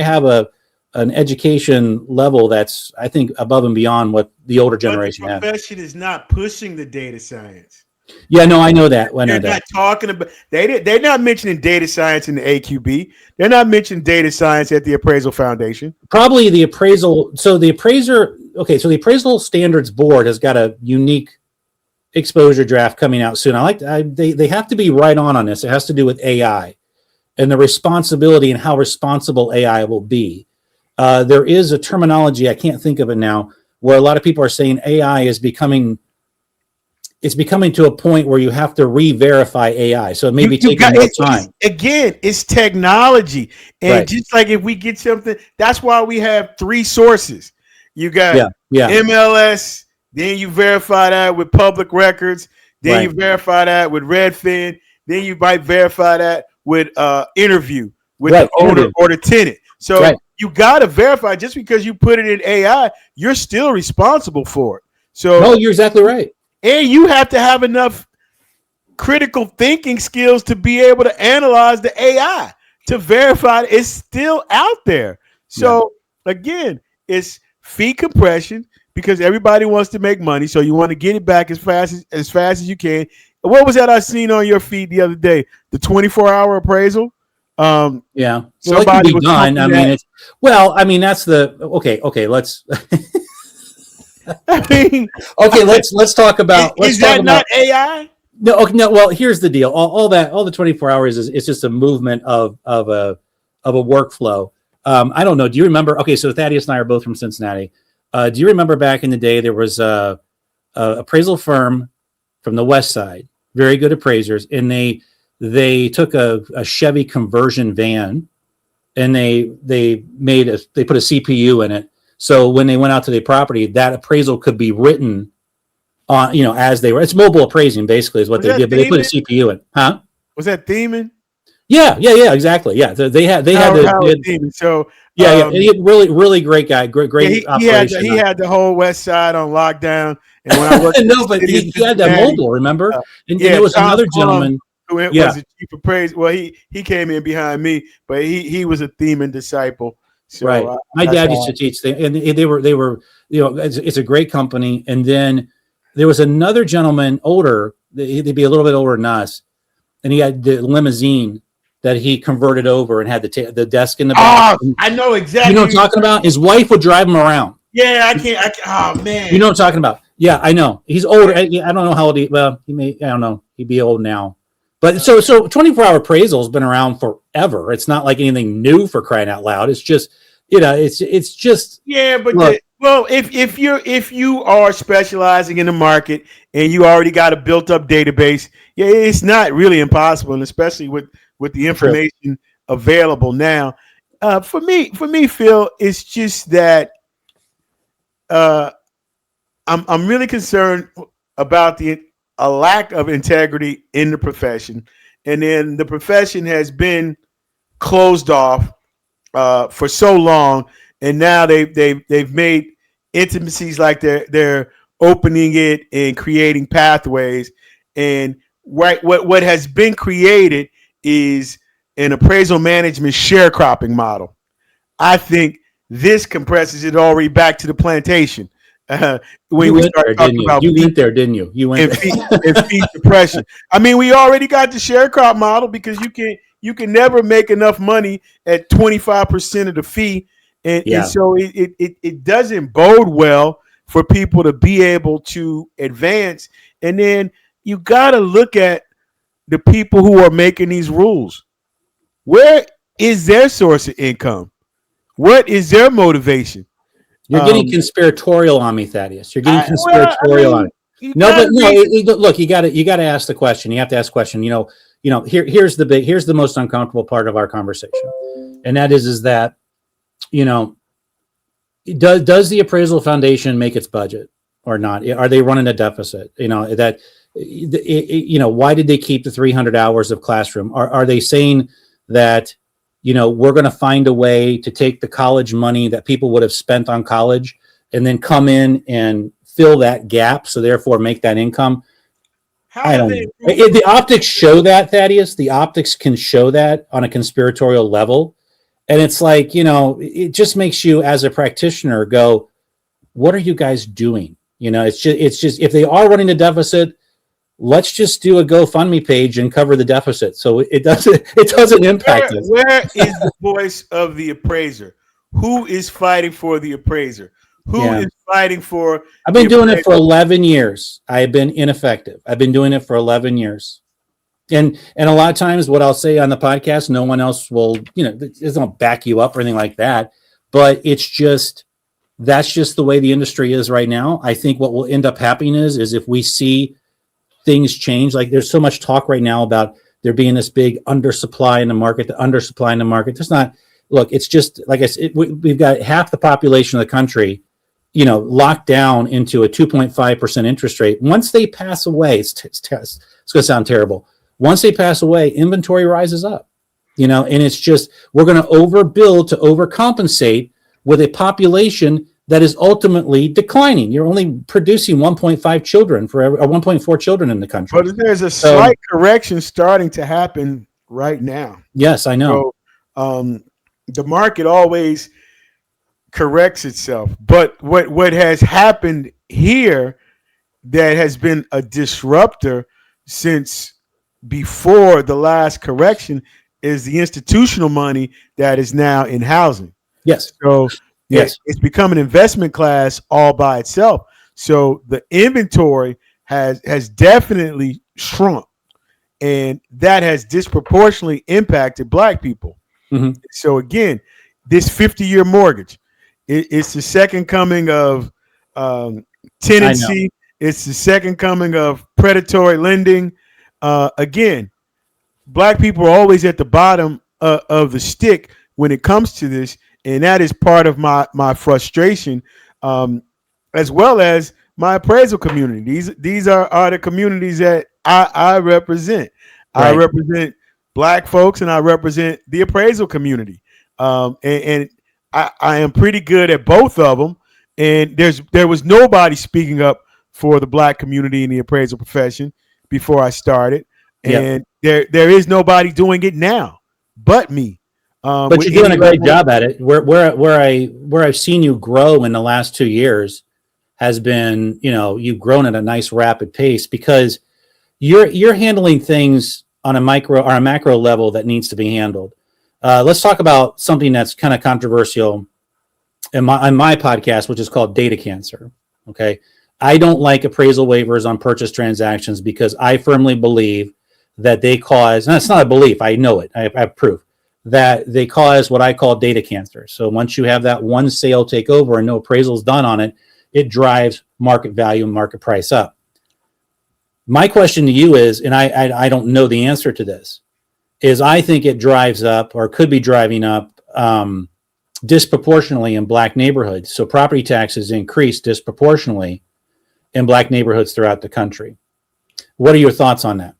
Speaker 2: an education level that's, I think, above and beyond what the older generation had.
Speaker 1: The profession is not pushing the data science.
Speaker 2: Yeah, no, I know that.
Speaker 1: They're not talking about. They're not mentioning data science in the AQB. They're not mentioning data science at the Appraisal Foundation.
Speaker 2: Probably the appraisal. So the appraiser. Okay, so the Appraisal Standards Board has got a unique exposure draft coming out soon. They have to be right on this. It has to do with AI and the responsibility and how responsible AI will be. There is a terminology, I can't think of it now, where a lot of people are saying AI is becoming to a point where you have to re-verify AI. So it may be taking more time.
Speaker 1: It's technology. And
Speaker 2: right.
Speaker 1: Just like if we get something, that's why we have 3 sources. You got MLS, then you verify that with public records, then you verify that with Redfin, then you might verify that with interview with the owner or the tenant. So you got to verify. Just because you put it in AI, you're still responsible for it. So
Speaker 2: no, you're exactly right.
Speaker 1: And you have to have enough critical thinking skills to be able to analyze the AI to verify it's still out there. So again, it's fee compression because everybody wants to make money. So you want to get it back as fast as you can. What was that I seen on your feed the other day? The 24-hour appraisal.
Speaker 2: Well, it can be done. That's the okay. Let's. Let's talk about.
Speaker 1: Is that not AI?
Speaker 2: No. Well, here's the deal. All the 24 hours is just a movement of of a workflow. I don't know. Do you remember? Okay, so Thaddaus and I are both from Cincinnati. Do you remember back in the day there was a appraisal firm from the West Side, very good appraisers, and they took a Chevy conversion van, and they put a CPU in it. So when they went out to the property, that appraisal could be written on, as they were. It's mobile appraising, basically, is what they did. But they put a CPU in, huh?
Speaker 1: Was that Thiemann?
Speaker 2: Yeah, exactly. Yeah, they had
Speaker 1: Thiemann. So
Speaker 2: yeah. Really great guy, great operation.
Speaker 1: He had the whole West Side on lockdown. And when I worked,
Speaker 2: no, but he had that mobile. Remember? And there was another gentleman
Speaker 1: who was the chief appraiser. Well, he came in behind me, but he was a Thiemann disciple. So,
Speaker 2: right. My dad used to teach them, and they were it's a great company. And then there was another gentleman, older. They'd be a little bit older than us, and he had the limousine that he converted over and had the desk in the back.
Speaker 1: I know exactly.
Speaker 2: You know what I'm talking about? His wife would drive him around.
Speaker 1: Yeah, I can't. Oh man.
Speaker 2: You know what I'm talking about? Yeah, I know. He's older. I don't know how old he may. I don't know. He'd be old now. But so 24-hour appraisal has been around forever. It's not like anything new, for crying out loud. It's just, it's just.
Speaker 1: Yeah, but if you are specializing in the market and you already got a built up database, it's not really impossible, and especially with the information available now. For me, Phil, it's just that I'm really concerned about a lack of integrity in the profession, and then the profession has been closed off for so long, and now they've made intimacies like they're opening it and creating pathways, and what has been created is an appraisal management sharecropping model. I think this compresses it already back to the plantation. When we start talking about,
Speaker 2: you went there, didn't you? You went
Speaker 1: and fee suppression. I mean, we already got the sharecrop model, because you can never make enough money at 25% of the fee, and so it doesn't bode well for people to be able to advance. And then you got to look at the people who are making these rules. Where is their source of income? What is their motivation?
Speaker 2: You're getting conspiratorial on me, Thaddaus. You're getting conspiratorial on me. Look, you got to ask the question. You have to ask the question. Here's the most uncomfortable part of our conversation, and that is that, does the Appraisal Foundation make its budget or not? Are they running a deficit? Why did they keep the 300 hours of classroom? Are they saying that, we're going to find a way to take the college money that people would have spent on college and then come in and fill that gap, so therefore make that income? I don't know. The optics show that, Thaddaus. The optics can show that on a conspiratorial level. And it's like, it just makes you, as a practitioner, go, what are you guys doing? It's just if they are running a deficit, let's just do a GoFundMe page and cover the deficit, so it doesn't impact us.
Speaker 1: Where is the voice of the appraiser? Who is fighting for the appraiser? Who is fighting for?
Speaker 2: I've been doing it for 11 years. I've been ineffective. I've been doing it for 11 years. And a lot of times what I'll say on the podcast, no one else will, it doesn't back you up or anything like that. But that's just the way the industry is right now. I think what will end up happening is if we see things change, like there's so much talk right now about there being this big undersupply in the market, There's not, look, it's just, like I said, we've got half the population of the country, locked down into a 2.5% interest rate. Once they pass away, it's going to sound terrible. Once they pass away, inventory rises up, and it's just, we're going to overbuild to overcompensate with a population that is ultimately declining. You're only producing 1.5 children for 1.4 children in the country.
Speaker 1: But there's a slight correction starting to happen right now.
Speaker 2: Yes, I know.
Speaker 1: So, the market always corrects itself. But what has happened here that has been a disruptor since before the last correction is the institutional money that is now in housing.
Speaker 2: Yes.
Speaker 1: So yes, it's become an investment class all by itself. So the inventory has definitely shrunk, and that has disproportionately impacted Black people.
Speaker 2: Mm-hmm.
Speaker 1: So again, this 50-year mortgage, it's the second coming of tenancy. It's the second coming of predatory lending. Again, black people are always at the bottom of the stick when it comes to this, and that is part of my frustration, as well as my appraisal community. These are the communities that I represent. I
Speaker 2: Right.
Speaker 1: represent black folks, and I represent the appraisal community. And I am pretty good at both of them. And there was nobody speaking up for the black community in the appraisal profession before I started, and there is nobody doing it now but me.
Speaker 2: But
Speaker 1: With
Speaker 2: you're doing
Speaker 1: any
Speaker 2: a great
Speaker 1: level,
Speaker 2: job at it. Where I've seen you grow in the last 2 years has been, you've grown at a nice rapid pace because you're handling things on a micro or a macro level that needs to be handled. Let's talk about something that's kind of controversial on my podcast, which is called Data Cancer. Okay. I don't like appraisal waivers on purchase transactions because I firmly believe that they cause, and it's not a belief, I know it, I have proof, that they cause what I call data cancer. So once you have that one sale take over and no appraisal is done on it, it drives market value and market price up. My question to you is, and I don't know the answer to this, is I think it drives up or could be driving up disproportionately in black neighborhoods. So property taxes increase disproportionately in black neighborhoods throughout the country. What are your thoughts on that?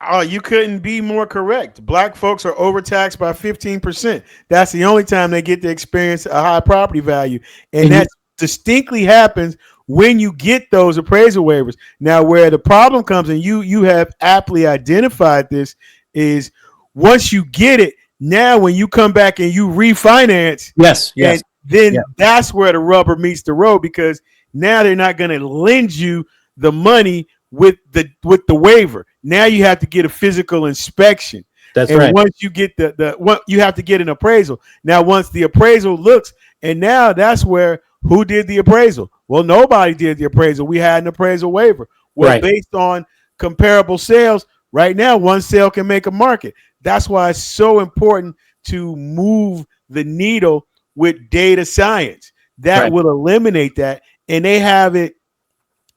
Speaker 1: oh, you couldn't be more correct. Black folks are overtaxed by 15%. That's the only time they get to experience a high property value. And that distinctly happens when you get those appraisal waivers. Now, where the problem comes, and you have aptly identified this, is once you get it, now when you come back and you refinance,
Speaker 2: yes,
Speaker 1: and then that's where the rubber meets the road, because now they're not going to lend you the money with the waiver. Now you have to get a physical inspection.
Speaker 2: That's
Speaker 1: and
Speaker 2: right.
Speaker 1: Once you get you have to get an appraisal. Now, once the appraisal looks, and now that's where who did the appraisal? Well, nobody did the appraisal. We had an appraisal waiver. Well, based on comparable sales, right now one sale can make a market. That's why it's so important to move the needle with data science. That will eliminate that, and they have it.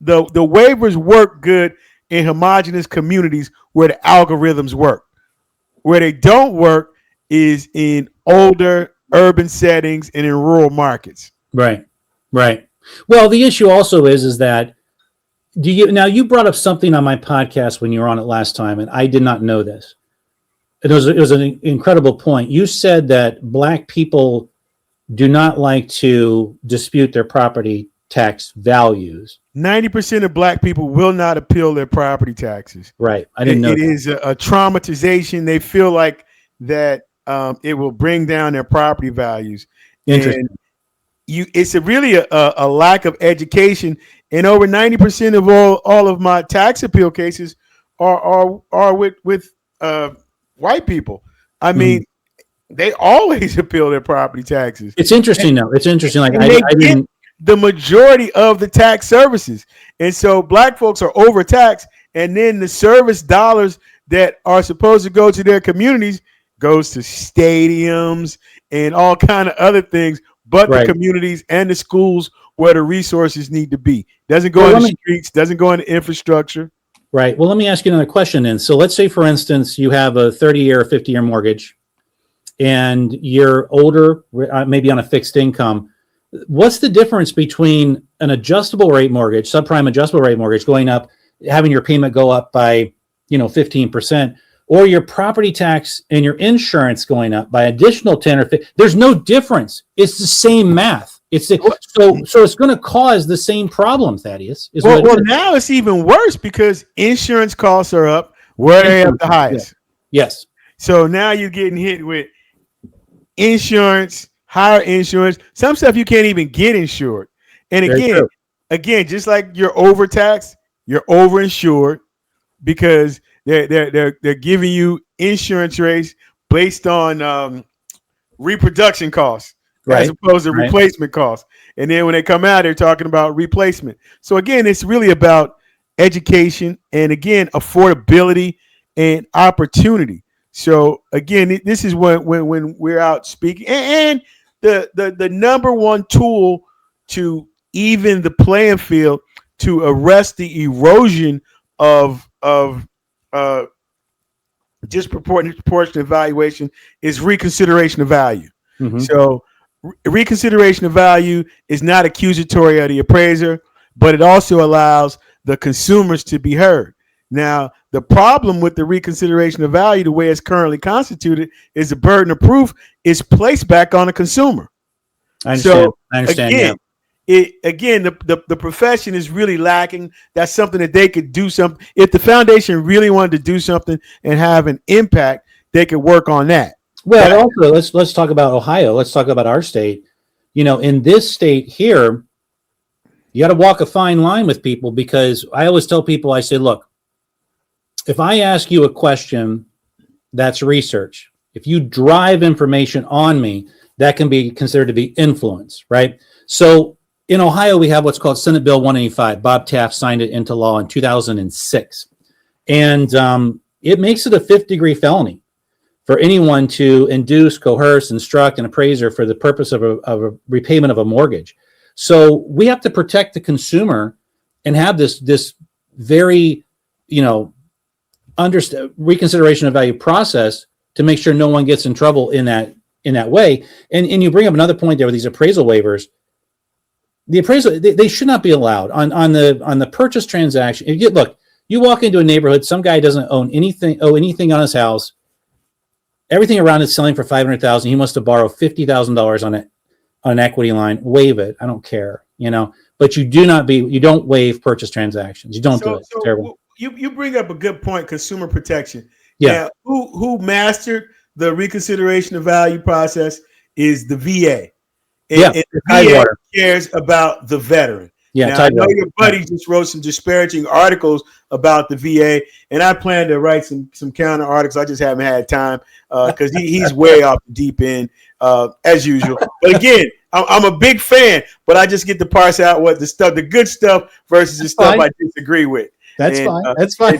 Speaker 1: The waivers work good in homogeneous communities where the algorithms work. Where they don't work is in older urban settings and in rural markets.
Speaker 2: Right. Well, the issue also is that you brought up something on my podcast when you were on it last time, and I did not know this. It was an incredible point. You said that black people do not like to dispute their property tax values.
Speaker 1: 90% of black people will not appeal their property taxes.
Speaker 2: Right. I didn't know
Speaker 1: it is a traumatization. They feel like that it will bring down their property values.
Speaker 2: Interesting.
Speaker 1: And it's really a lack of education. And over 90% of all of my tax appeal cases are with white people. I mean, they always appeal their property taxes.
Speaker 2: It's interesting, though. It's interesting. Like
Speaker 1: I didn't. The majority of the tax services. And so black folks are overtaxed, and then the service dollars that are supposed to go to their communities goes to stadiums and all kind of other things, but the communities and the schools where the resources need to be. Doesn't go in the streets, doesn't go into infrastructure.
Speaker 2: Right. Well, let me ask you another question then. So let's say, for instance, you have a 30-year or 50-year mortgage and you're older, maybe on a fixed income. What's the difference between an adjustable rate mortgage, subprime adjustable rate mortgage, going up, having your payment go up by 15%, or your property tax and your insurance going up by additional 10 or 15? There's no difference. It's the same math. So it's going to cause the same problem, Thaddaus.
Speaker 1: Well, now it's even worse because insurance costs are up where they are the highest.
Speaker 2: Yes.
Speaker 1: So now you're getting hit with insurance, higher insurance. Some stuff you can't even get insured. And again, just like you're overtaxed, you're overinsured because they're giving you insurance rates based on reproduction costs as opposed to replacement costs. And then when they come out, they're talking about replacement. So again, it's really about education and again affordability and opportunity. So again, this is when we're out speaking, and the number one tool to even the playing field to arrest the erosion of disproportionate evaluation is reconsideration of value.
Speaker 2: Mm-hmm.
Speaker 1: So reconsideration of value is not accusatory of the appraiser, but it also allows the consumers to be heard. Now, the problem with the reconsideration of value, the way it's currently constituted, is the burden of proof is placed back on the consumer.
Speaker 2: I understand.
Speaker 1: Again, the profession is really lacking. That's something that they could do. Something if the foundation really wanted to do something and have an impact, they could work on that.
Speaker 2: Well, also let's talk about Ohio. Let's talk about our state. In this state here, you got to walk a fine line with people, because I always tell people, I say, look, if I ask you a question, that's research. If you drive information on me, that can be considered to be influence, right? So in Ohio, we have what's called Senate Bill 185. Bob Taft signed it into law in 2006. And it makes it a fifth-degree felony for anyone to induce, coerce, instruct an appraiser for the purpose of a repayment of a mortgage. So we have to protect the consumer and have this very, reconsideration of value process to make sure no one gets in trouble in that way. And you bring up another point there with these appraisal waivers. The appraisal, they should not be allowed on the purchase transaction. Look, you walk into a neighborhood, some guy doesn't owe anything on his house. Everything around is selling for $500,000. He wants to borrow $50,000 on an equity line. Waive it. I don't care, But you don't waive purchase transactions. You don't do it. It's terrible.
Speaker 1: You bring up a good point. Consumer protection.
Speaker 2: Yeah.
Speaker 1: Now, who mastered the reconsideration of value process is the VA. And the VA cares about the veteran.
Speaker 2: Yeah,
Speaker 1: now, I know your buddy just wrote some disparaging articles about the VA, and I plan to write some counter articles. I just haven't had time because he's way off the deep end as usual. But again, I'm a big fan, but I just get to parse out what the good stuff versus the stuff I disagree with.
Speaker 2: That's fine. That's fine.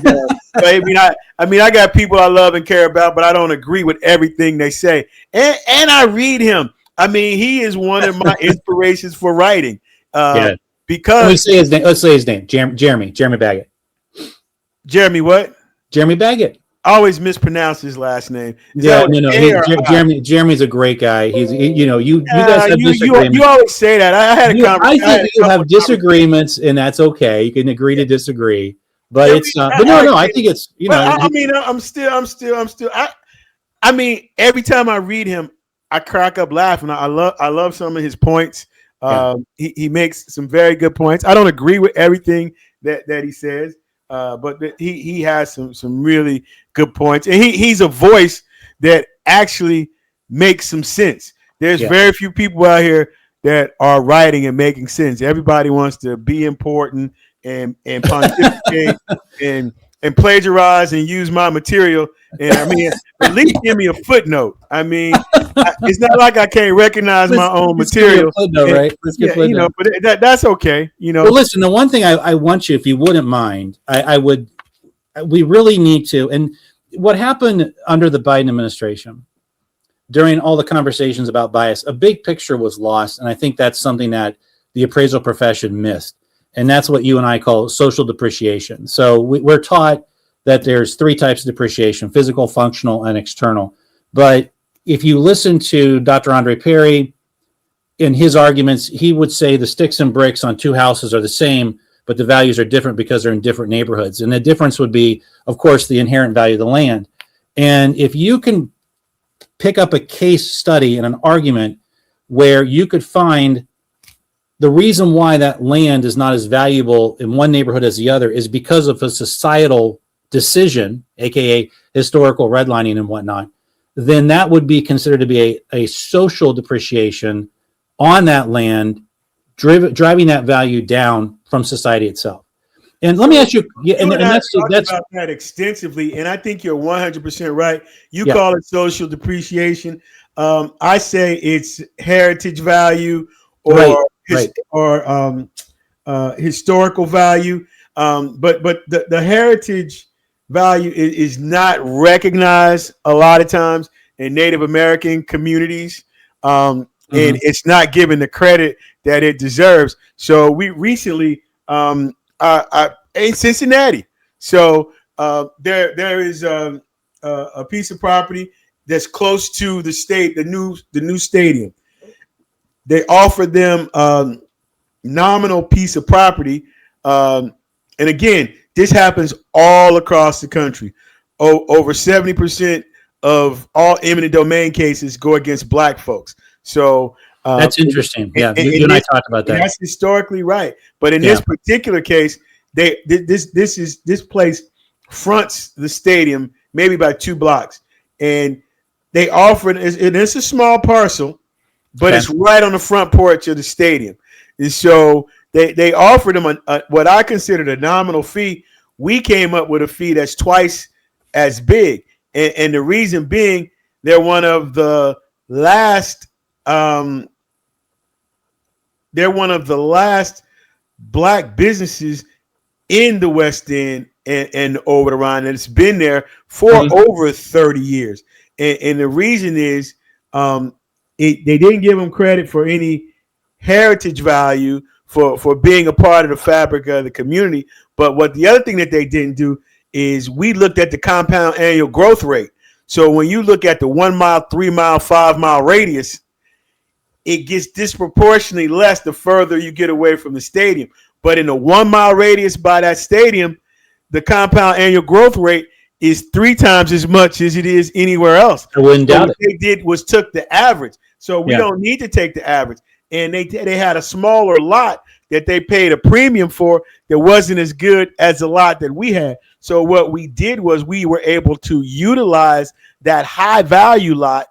Speaker 1: I got people I love and care about, but I don't agree with everything they say. And I read him. He is one of my inspirations for writing. Because
Speaker 2: let's say his name. Jeremy Baggett.
Speaker 1: Jeremy what?
Speaker 2: Jeremy Baggett.
Speaker 1: I always mispronounce his last name.
Speaker 2: Jeremy's a great guy. You guys have disagreements.
Speaker 1: You always say that. I had a conversation.
Speaker 2: I think you have disagreements, and that's okay. You can agree to disagree, but it's not. But no. I think it's
Speaker 1: I'm still. Every time I read him, I crack up laughing. I love some of his points. He makes some very good points. I don't agree with everything that he says. But he has some really good points, and he's a voice that actually makes some sense. There's very few people out here that are writing and making sense. Everybody wants to be important and pontificate and plagiarize and use my material. And at least give me a footnote. It's not like I can't recognize my own material.
Speaker 2: Right?
Speaker 1: But that's okay.
Speaker 2: Well, listen, the one thing I want you, if you wouldn't mind, we really need to. And what happened under the Biden administration during all the conversations about bias, a big picture was lost. And I think that's something that the appraisal profession missed. And that's what you and I call social depreciation. So we're taught that there's three types of depreciation: physical, functional, and external. But if you listen to Dr. Andre Perry, in his arguments, he would say the sticks and bricks on two houses are the same, but the values are different because they're in different neighborhoods. And the difference would be, of course, the inherent value of the land. And if you can pick up a case study and an argument where you could find the reason why that land is not as valuable in one neighborhood as the other is because of a societal decision, aka historical redlining and whatnot, then that would be considered to be a social depreciation on that land, driving that value down from society itself. And let me ask you,
Speaker 1: that's about that extensively, and I think you're 100% right. You call it social depreciation. I say it's heritage value or historical value. But the heritage value is not recognized a lot of times in Native American communities, and it's not given the credit that it deserves. So we recently, in Cincinnati, so there is a piece of property that's close to the new stadium. They offered them nominal piece of property, and again, this happens all across the country. Over 70% of all eminent domain cases go against black folks. So
Speaker 2: that's interesting. Yeah, you and I talked about that.
Speaker 1: That's historically right. But in this particular case, this place fronts the stadium maybe by 2 blocks, and they offered, and it's a small parcel, but it's right on the front porch of the stadium. And so they offered them what I considered a nominal fee. We came up with a fee that's twice as big. And the reason being, they're one of the last black businesses in the West End and over the Rhine, and it's been there for over 30 years. And the reason is they didn't give them credit for any heritage value for being a part of the fabric of the community. But what the other thing that they didn't do is we looked at the compound annual growth rate. So when you look at the 1 mile, 3 mile, 5 mile radius, it gets disproportionately less the further you get away from the stadium. But in the 1 mile radius by that stadium, the compound annual growth rate is 3 times as much as it is anywhere else.
Speaker 2: I wouldn't doubt it.
Speaker 1: What they did was took the average. So we don't need to take the average. And they had a smaller lot that they paid a premium for that wasn't as good as the lot that we had. So what we did was we were able to utilize that high value lot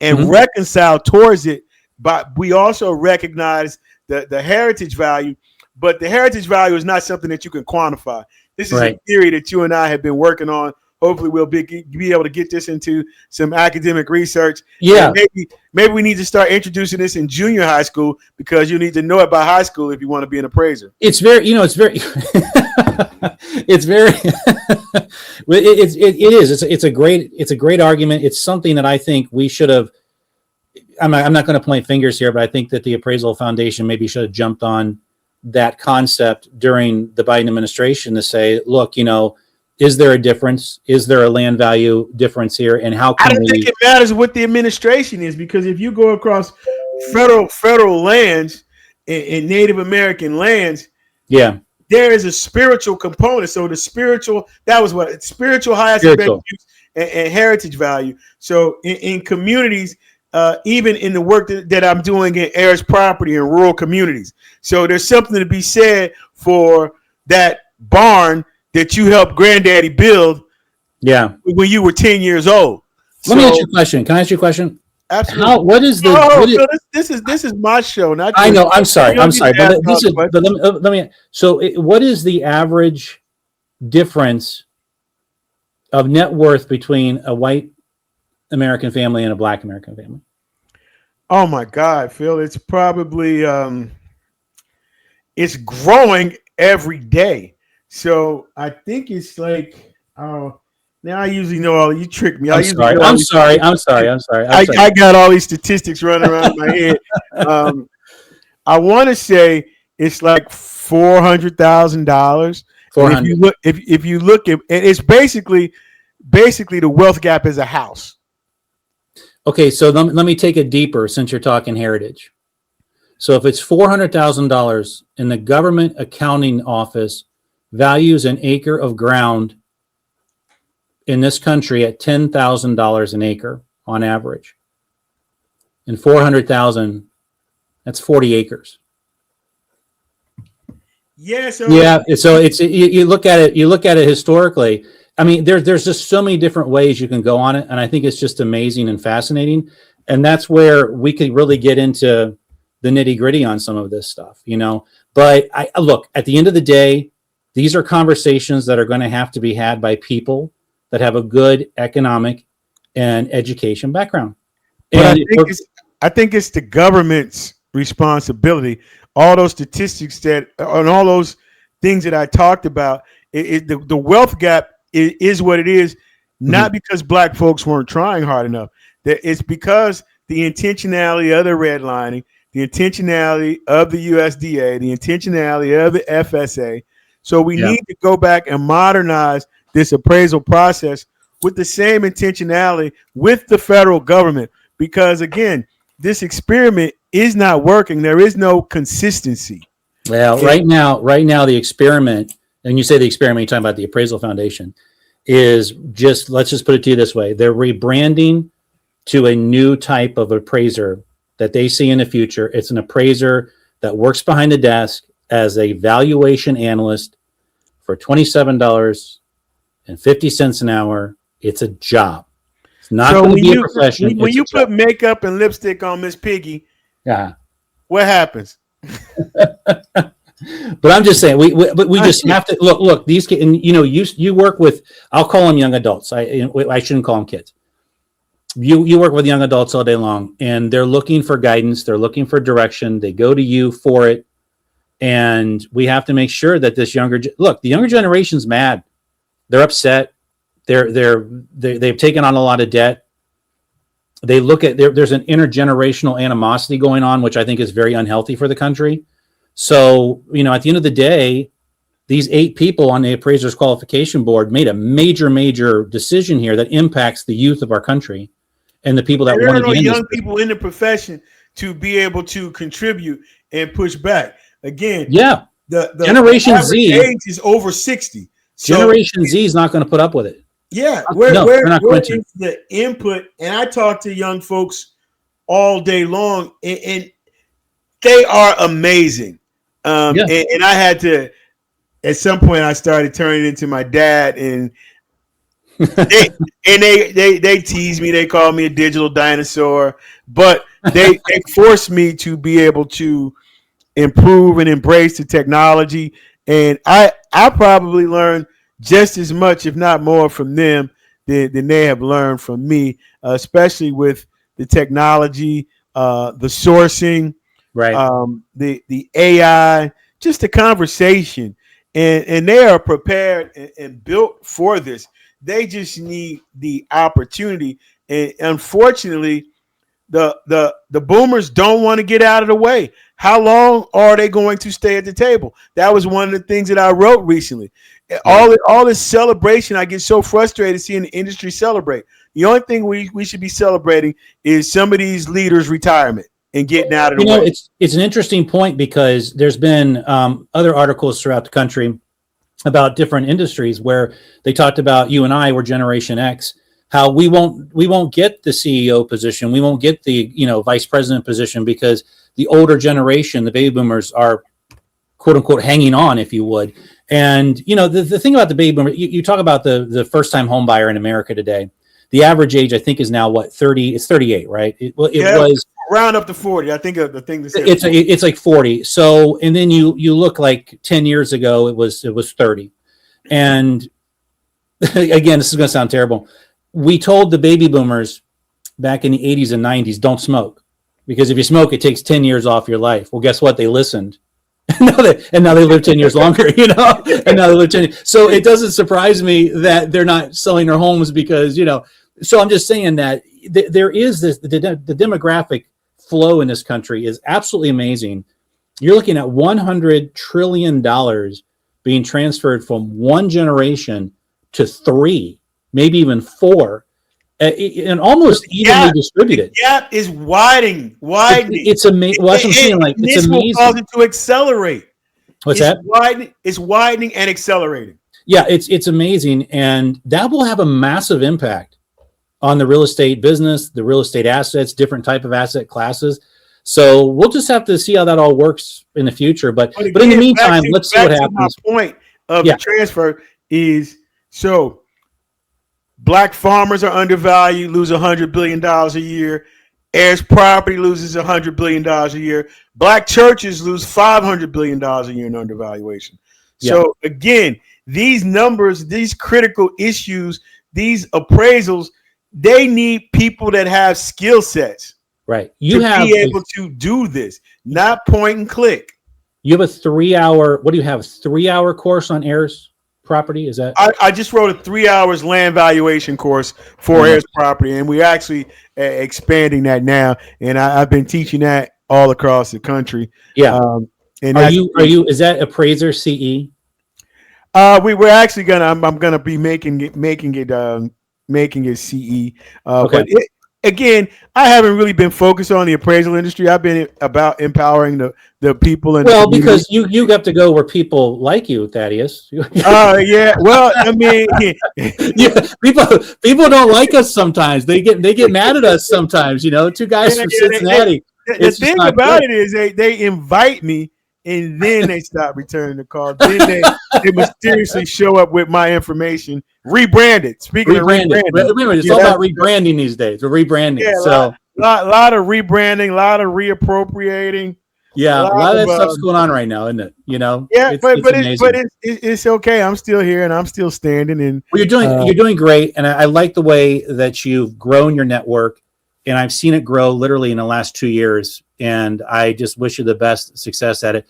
Speaker 1: and reconcile towards it. But we also recognize the heritage value. But the heritage value is not something that you can quantify. This is a theory that you and I have been working on. Hopefully we'll be able to get this into some academic research.
Speaker 2: Yeah.
Speaker 1: And maybe we need to start introducing this in junior high school, because you need to know it by high school if you want to be an appraiser.
Speaker 2: It's very, it's very, it's a great argument. It's something that I think we should have, I'm not going to point fingers here, but I think that the Appraisal Foundation maybe should have jumped on that concept during the Biden administration to say, look, is there a difference? Is there a land value difference here? And how can
Speaker 1: I don't think it matters what the administration is, because if you go across federal lands and Native American lands, there is a spiritual component. So the spiritual highest and best use and heritage value. So in communities, even in the work that I'm doing in heirs property in rural communities. So there's something to be said for that barn that you helped granddaddy build when you were 10 years old.
Speaker 2: Let me ask you a question. Can I ask you a question?
Speaker 1: Absolutely. This is my show. Not
Speaker 2: I know. I'm sorry. But let me. So what is the average difference of net worth between a white American family and a black American family?
Speaker 1: Oh my God, Phil. It's probably it's growing every day. So I think it's like, now I usually know all. You tricked me. I'm sorry. I got all these statistics running around my head. I want to say it's like $400,000. If you look at, and it's basically the wealth gap is a house.
Speaker 2: Okay, so let me take it deeper since you're talking heritage. So if it's $400,000 and the government accounting office values an acre of ground in this country at $10,000 an acre on average, and 400,000, that's 40 acres.
Speaker 1: Yeah. So
Speaker 2: it's you look at it historically. I mean, there's just so many different ways you can go on it, and I think it's just amazing and fascinating. And that's where we could really get into the nitty gritty on some of this stuff, But I look, at the end of the day, these are conversations that are going to have to be had by people that have a good economic and education background.
Speaker 1: But I think it's the government's responsibility. All those statistics and all those things that I talked about, the wealth gap is what it is, not because black folks weren't trying hard enough. It's because the intentionality of the redlining, the intentionality of the USDA, the intentionality of the FSA. So we need to go back and modernize this appraisal process with the same intentionality with the federal government, because again, this experiment is not working. There is no consistency.
Speaker 2: Well, right now, the experiment, and you say the experiment, you're talking about the Appraisal Foundation, is just, let's just put it to you this way. They're rebranding to a new type of appraiser that they see in the future. It's an appraiser that works behind the desk as a valuation analyst for $27.50 an hour. It's a job. It's not going to be a profession.
Speaker 1: When you put makeup and lipstick on Miss Piggy, what happens?
Speaker 2: But I'm just saying, we just have to look. These kids, and you work with, I'll call them young adults. I shouldn't call them kids. You work with young adults all day long, and they're looking for guidance. They're looking for direction. They go to you for it, and we have to make sure that the younger generation's mad. They're upset. They've taken on a lot of debt. They look at there's an intergenerational animosity going on, which I think is very unhealthy for the country. So, at the end of the day, these 8 people on the Appraisers Qualification Board made a major decision here that impacts the youth of our country and the people that want to get
Speaker 1: young people in the profession to be able to contribute and push back. Again, the
Speaker 2: Generation Z
Speaker 1: age is over 60. So,
Speaker 2: Generation Z is not going to put up with it.
Speaker 1: Yeah, where is the input? And I talk to young folks all day long, and they are amazing. And I had to, at some point, I started turning into my dad, and they tease me. They call me a digital dinosaur, but they force me to be able to improve and embrace the technology. And I probably learned just as much, if not more, from them than they have learned from me, especially with the technology, the sourcing, right? The AI, just the conversation, and they are prepared and built for this. They just need the opportunity, and unfortunately, the boomers don't want to get out of the way. How long are they going to stay at the table? That was one of the things that I wrote recently. All this celebration, I get so frustrated seeing the industry celebrate. The only thing we should be celebrating is some of these leaders' retirement and getting out of the way.
Speaker 2: It's an interesting point, because there's been other articles throughout the country about different industries where they talked about, you and I were Generation X, how we won't get the CEO position, we won't get the vice president position, because the older generation, the baby boomers, are quote unquote hanging on, if you would. And the thing about the baby boomer, you talk about the first time home buyer in America today. The average age, I think, is now 30. It's 38, right? It was
Speaker 1: round up to 40. I think the thing that said
Speaker 2: it's like 40. So, and then you look like 10 years ago, it was 30. And again, this is going to sound terrible. We told the baby boomers back in the 80s and 90s, don't smoke, because if you smoke, it takes 10 years off your life. Well, guess what? They listened. and now they live 10 years longer, and now they live 10 years. So it doesn't surprise me that they're not selling their homes because, so I'm just saying that there is this, the demographic flow in this country is absolutely amazing. You're looking at $100 trillion being transferred from one generation to 3, maybe even 4, and almost evenly distributed.
Speaker 1: The gap is widening.
Speaker 2: It's amazing. Well, that's what I'm saying. Like, it's amazing.
Speaker 1: This will cause it to accelerate.
Speaker 2: What's that?
Speaker 1: It's widening and accelerating.
Speaker 2: Yeah, it's amazing, and that will have a massive impact on the real estate business, the real estate assets, different type of asset classes. So we'll just have to see how that all works in the future. But in the meantime, let's see what happens.
Speaker 1: My point of the transfer is, so Black farmers are undervalued, lose $100 billion a year. Heirs property loses $100 billion a year. Black churches lose $500 billion a year in undervaluation. So again, these numbers, these critical issues, these appraisals, they need people that have skill sets.
Speaker 2: Right.
Speaker 1: Be able to do this, not point and click.
Speaker 2: You have a 3-hour, what do you have? A 3-hour course on heirs property? Is that?
Speaker 1: I just wrote a 3 hours land valuation course for heirs property, and we're actually expanding that now. And I've been teaching that all across the country.
Speaker 2: Yeah.
Speaker 1: And
Speaker 2: are you? Is that appraiser CE?
Speaker 1: We're actually I'm gonna be making it CE.
Speaker 2: Okay.
Speaker 1: But again, I haven't really been focused on the appraisal industry. I've been about empowering the people. And
Speaker 2: because you have to go where people like you, Thaddaus.
Speaker 1: Yeah. Well, I mean,
Speaker 2: yeah, people don't like us sometimes. They get mad at us sometimes. Two guys from Cincinnati.
Speaker 1: The thing about it is they invite me. And then they stop returning the call. Then they mysteriously show up with my information rebranded. Speaking of rebranding,
Speaker 2: it's all about rebranding these days. We're rebranding.
Speaker 1: Yeah,
Speaker 2: so
Speaker 1: a lot of rebranding, a lot of reappropriating.
Speaker 2: Yeah, a lot of that stuff's going on right now, isn't it?
Speaker 1: Yeah, it's okay. I'm still here and I'm still standing. And
Speaker 2: well, you're doing great, and I like the way that you've grown your network, and I've seen it grow literally in the last 2 years. And I just wish you the best success at it.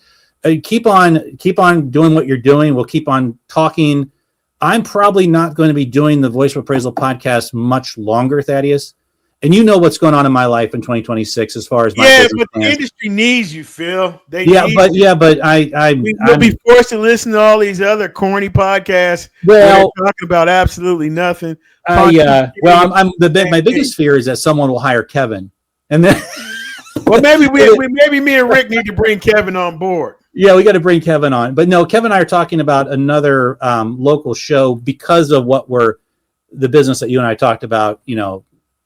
Speaker 2: Keep on doing what you're doing. We'll keep on talking. I'm probably not going to be doing the Voice of Appraisal podcast much longer, Thaddaus. And you know what's going on in my life in 2026 as far as my business
Speaker 1: but
Speaker 2: plans.
Speaker 1: The industry needs you, Phil.
Speaker 2: We'll
Speaker 1: be forced to listen to all these other corny podcasts.
Speaker 2: Well,
Speaker 1: talking about absolutely nothing.
Speaker 2: My biggest fear is that someone will hire Kevin, and then.
Speaker 1: Well, maybe me and Rick need to bring Kevin on board.
Speaker 2: Yeah, we got to bring Kevin on. But no, Kevin and I are talking about another local show because of the business that you and I talked about,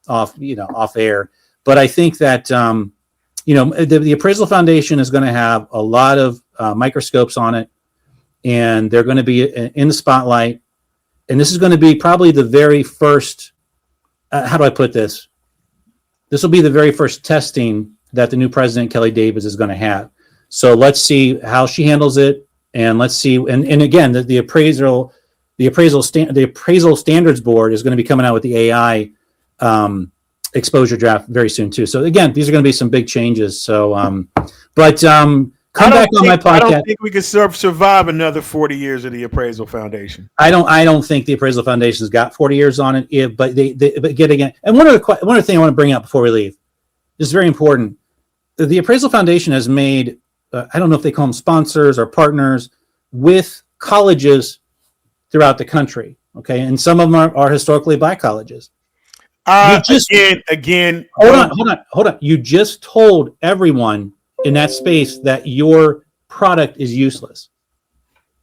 Speaker 2: off air. But I think that the Appraisal Foundation is going to have a lot of microscopes on it, and they're going to be in the spotlight. And this is going to be probably the very first. How do I put this? This will be the very first testing that the new president, Kelly Davis, is going to have. So let's see how she handles it, and let's see. And again, the appraisal standards board is going to be coming out with the AI exposure draft very soon too. So again, these are going to be some big changes. So, come back on my podcast. I
Speaker 1: don't think we could survive another 40 years of the Appraisal Foundation.
Speaker 2: I don't think the Appraisal Foundation's got 40 years on it. But again, and one other thing I want to bring up before we leave. This is very important. The Appraisal Foundation has made, I don't know if they call them sponsors or partners, with colleges throughout the country. Okay. And some of them are historically black colleges.
Speaker 1: Again.
Speaker 2: Hold on. You just told everyone in that space that your product is useless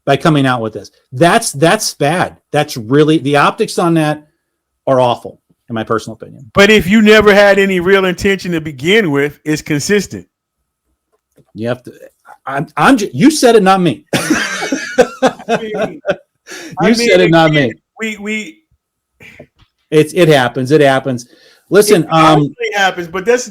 Speaker 2: by coming out with this. That's bad. That's really, the optics on that are awful, in my personal opinion.
Speaker 1: But if you never had any real intention to begin with, it's consistent.
Speaker 2: You have to. You said it, not me. You said it, not me. It happens. It happens. Listen,
Speaker 1: it happens. But this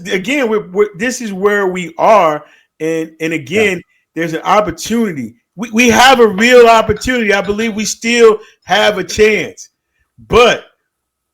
Speaker 1: is where we are, and again, there's an opportunity. We have a real opportunity. I believe we still have a chance, but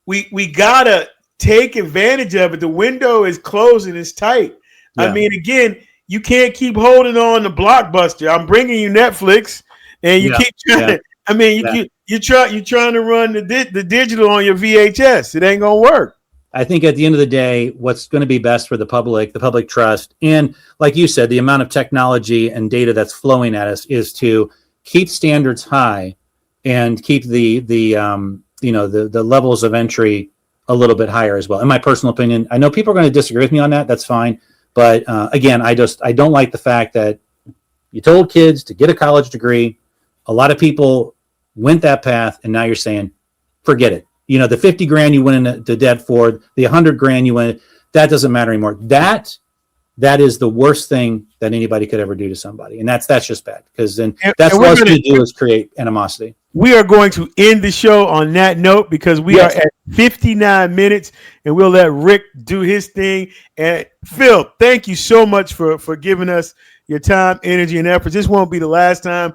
Speaker 1: we gotta take advantage of it. The window is closing. It's tight. Yeah. I mean, again, you can't keep holding on to Blockbuster. I'm bringing you Netflix, and you keep trying to. I mean, you're trying to run the digital on your VHS. It ain't gonna work.
Speaker 2: I think at the end of the day, what's going to be best for the public trust, and like you said, the amount of technology and data that's flowing at us is to keep standards high and keep the levels of entry a little bit higher as well. In my personal opinion, I know people are going to disagree with me on that. That's fine. But again, I don't like the fact that you told kids to get a college degree. A lot of people went that path, and now you're saying, forget it. The 50 grand you went into debt for, the 100 grand you went, that doesn't matter anymore. That is the worst thing that anybody could ever do to somebody. And that's just bad, because then that's what it's going to do is create animosity.
Speaker 1: We are going to end the show on that note, because we are at 59 minutes, and we'll let Rick do his thing. And Phil, thank you so much for giving us your time, energy, and efforts. This won't be the last time.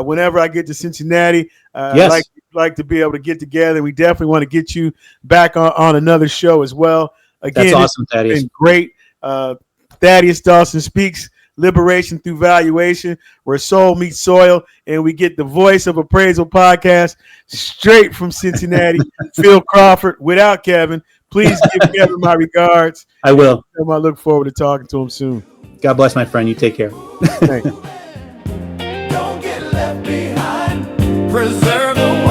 Speaker 1: Whenever I get to Cincinnati, I'd like to be able to get together. We definitely want to get you back on another show as well. Again,
Speaker 2: that's awesome, Thaddaus.
Speaker 1: It's been great. Thaddaus Dawson Speaks, Liberation Through Valuation, where soul meets soil, and we get the voice of Appraisal Podcast straight from Cincinnati, Phil Crawford, without Kevin. Please give Kevin my regards.
Speaker 2: I will.
Speaker 1: I look forward to talking to him soon.
Speaker 2: God bless, my friend. You take care.
Speaker 1: Thanks.
Speaker 3: Don't get left behind. Preserve the